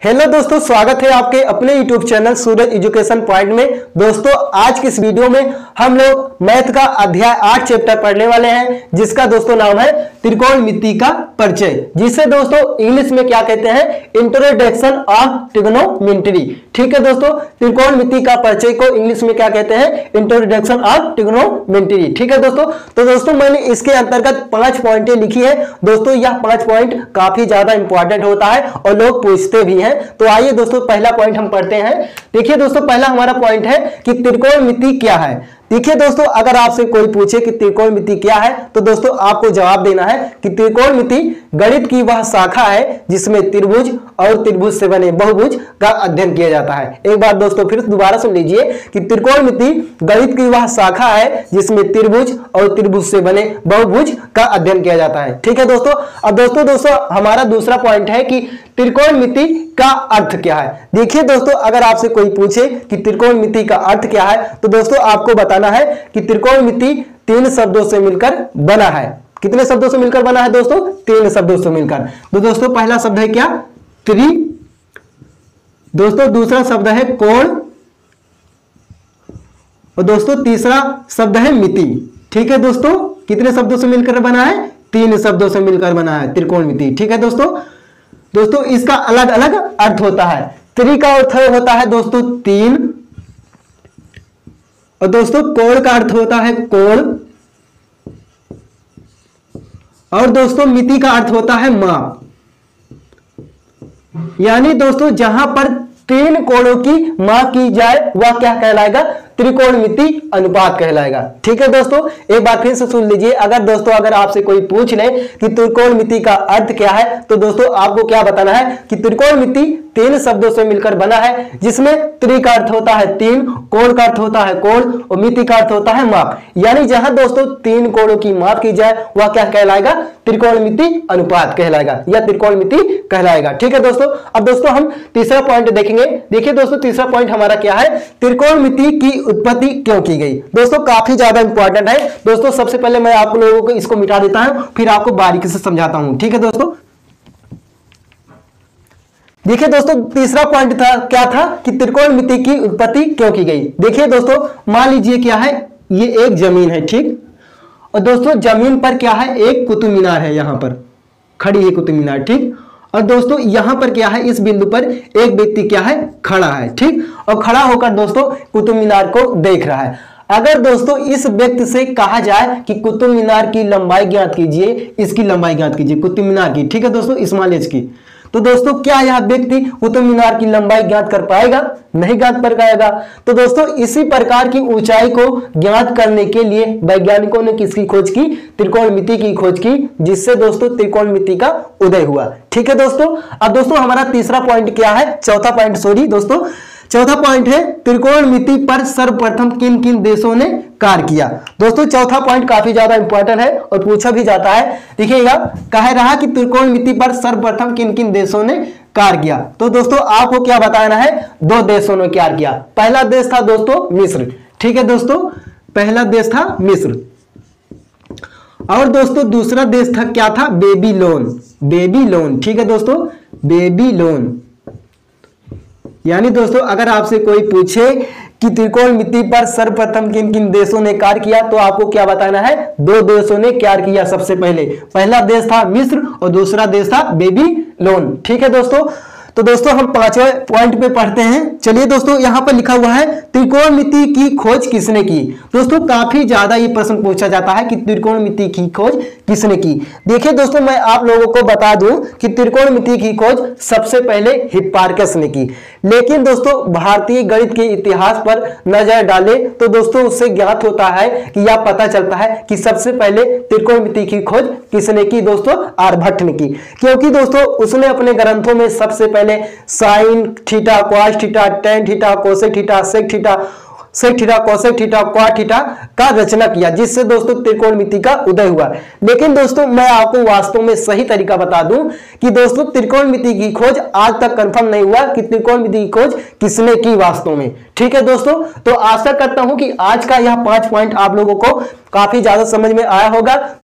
Hello दोस्तों, स्वागत है आपके अपने YouTube चैनल सूरज एजुकेशन पॉइंट में। दोस्तों आज की इस वीडियो में हम लोग मैथ का अध्याय 8 चैप्टर पढ़ने वाले हैं, जिसका दोस्तों नाम है त्रिकोणमिति का परिचय, जिसे दोस्तों इंग्लिश में क्या कहते हैं, इंट्रोडक्शन ऑफ ट्रिग्नोमेट्री। ठीक है दोस्तों, त्रिकोणमिति का परिचय को इंग्लिश में क्या कहते हैं, इंट्रोडक्शन ऑफ ट्रिग्नोमेट्री। ठीक है दोस्तों, तो दोस्तों मैंने इसके अंतर्गत 5 पॉइंटें लिखी है। दोस्तों यह 5 पॉइंट काफी ज्यादा इंपॉर्टेंट होता है और लोग पूछते भी हैं। तो आइए दोस्तों पहला पॉइंट हम पढ़ते हैं। देखिए दोस्तों, पहला हमारा पॉइंट है कि त्रिकोणमिति क्या है। देखिए दोस्तों, अगर आपसे कोई पूछे कि त्रिकोणमिति क्या है, तो दोस्तों आपको जवाब देना है कि त्रिकोणमिति गणित की वह शाखा है जिसमें त्रिभुज और त्रिभुज से बने बहुभुज का अध्ययन किया जाता है। एक बार दोस्तों फिर दोबारा सुन लीजिए कि त्रिकोणमिति गणित की वह शाखा है जिसमें त्रिभुज और त्रिभुज से बने बहुभुज का अध्ययन किया जाता है। ठीक है दोस्तों, अब दोस्तों हमारा दूसरा पॉइंट है कि त्रिकोणमिति का अर्थ क्या है। देखिए दोस्तों, अगर आपसे कोई पूछे कि त्रिकोणमिति का अर्थ क्या है, तो दोस्तों आपको बताना है कि त्रिकोणमिति 3 शब्दों से मिलकर बना है। कितने शब्दों से मिलकर बना है दोस्तों? 3 शब्दों से मिलकर। तो दोस्तों पहला शब्द है क्या, त्रि। दोस्तों दूसरा शब्द है कोण, और दोस्तों तीसरा शब्द है मिति। ठीक है दोस्तों, कितने शब्दों से मिलकर बना है? 3 शब्दों से मिलकर बना है त्रिकोणमिति। ठीक है दोस्तों इसका अलग अलग अर्थ होता है। त्रि का अर्थ होता है दोस्तों 3, और दोस्तों कोण का अर्थ होता है कोण, और दोस्तों मिति का अर्थ होता है माप। यानी दोस्तों जहां पर 3 कोणों की माप की जाए वह क्या कहलाएगा? त्रिकोणमिति अनुपात कहलाएगा। ठीक है दोस्तों, एक बार फिर से सुन लीजिए। अगर आपसे कोई पूछ ले कि त्रिकोणमिति का अर्थ क्या है, तो दोस्तों आपको क्या बताना है कि त्रिकोणमिति 3 शब्दों से मिलकर बना है, जिसमें त्रि का अर्थ होता है 3, कोण का अर्थ होता है कोण, और मिति का अर्थ होता है माप। यानी जहां दोस्तों 3 कोणों की माप की जाए वह क्या कहलाएगा? त्रिकोणमिति अनुपात कहलाएगा या त्रिकोणमिति कहलाएगा। ठीक है दोस्तों, अब दोस्तों हम तीसरा पॉइंट देखेंगे। देखिए दोस्तों, तीसरा पॉइंट हमारा क्या है, त्रिकोणमिति की उत्पत्ति क्यों की गई। दोस्तों काफी ज्यादा इंपॉर्टेंट है। दोस्तों सबसे पहले मैं आप लोगों को इसको मिटा देता हूं, फिर आपको बारीकी से समझाता हूं। ठीक है दोस्तों, देखिए दोस्तों तीसरा पॉइंट था क्या था कि त्रिकोणमिति की उत्पत्ति क्यों की गई। देखिए दोस्तों, मान लीजिए क्या है, ये एक जमीन है, ठीक, और दोस्तों जमीन पर क्या है, एक कुतुब मीनार है, यहां पर खड़ी है कुतुब मीनार, ठीक, और दोस्तों यहां पर क्या है, इस बिंदु पर एक व्यक्ति क्या है, खड़ा है, ठीक, और खड़ा होकर दोस्तों कुतुब मीनार को देख रहा है। अगर दोस्तों इस व्यक्ति से कहा जाए कि कुतुब मीनार की लंबाई ज्ञात कीजिए, इसकी लंबाई ज्ञात कीजिए कुतुब मीनार की, ठीक है दोस्तों, स्मॉल एज की, तो दोस्तों क्या यह व्यक्ति कुतुब मीनार की लंबाई ज्ञात कर पाएगा? नहीं ज्ञात कर पाएगा। तो दोस्तों इसी प्रकार की ऊंचाई को ज्ञात करने के लिए वैज्ञानिकों ने किसकी खोज की? त्रिकोणमिति की खोज की, जिससे दोस्तों त्रिकोणमिति का उदय हुआ। ठीक है दोस्तों, अब दोस्तों हमारा तीसरा पॉइंट क्या है, चौथा पॉइंट, सॉरी दोस्तों, चौथा पॉइंट है त्रिकोणमिति पर सर्वप्रथम किन किन देशों ने कार्य किया। दोस्तों चौथा पॉइंट काफी ज्यादा इंपॉर्टेंट है और पूछा भी जाता है। देखिएगा, कह रहा कि त्रिकोणमिति पर सर्वप्रथम किन किन देशों ने कार्य किया। तो दोस्तों आपको क्या बताना है, 2 देशों ने कार्य किया। पहला देश था दोस्तों मिस्र। ठीक है दोस्तों, पहला देश था मिस्र, और दोस्तों दूसरा देश था क्या था, बेबीलोन। बेबीलोन, ठीक है दोस्तों, बेबीलोन। यानी दोस्तों अगर आपसे कोई पूछे कि त्रिकोणमिति पर सर्वप्रथम किन किन देशों ने कार्य किया, तो आपको क्या बताना है, 2 देशों ने कार्य किया। सबसे पहले पहला देश था मिस्र और दूसरा देश था बेबीलोन। ठीक है दोस्तों, तो दोस्तों हम 5वें पॉइंट पे पढ़ते हैं। चलिए दोस्तों, यहां पर लिखा हुआ है त्रिकोणमिति की खोज किसने की। दोस्तों काफी ज्यादा ये प्रश्न पूछा जाता है कि त्रिकोणमिति की खोज किसने की। देखिए दोस्तों, मैं आप लोगों को बता दूं कि त्रिकोणमिति की खोज सबसे पहले हिप्पार्कस ने की। लेकिन दोस्तों भारतीय गणित के इतिहास पर नजर डाले तो दोस्तों उससे ज्ञात होता है कि यह पता चलता है कि सबसे पहले त्रिकोणमिति की खोज किसने की। दोस्तों आर्यभट्ट ने की, क्योंकि दोस्तों उसने अपने ग्रंथों में सबसे पहले sine theta, cos theta, tan theta, cosec theta, sec theta, sec theta, cosec theta, quad theta का रचना किया, जिससे दोस्तों त्रिकोणमिति का उदय हुआ। लेकिन दोस्तों मैं आपको वास्तव में सही तरीका बता दूं कि दोस्तों त्रिकोणमिति की खोज आज तक कंफर्म नहीं हुआ कि त्रिकोणमिति की खोज किसने की वास्तव में। ठीक है दोस्तों, तो आशा करता हूं कि आज का यह 5 पॉइंट आप लोगों को काफी ज्यादा समझ में आया होगा।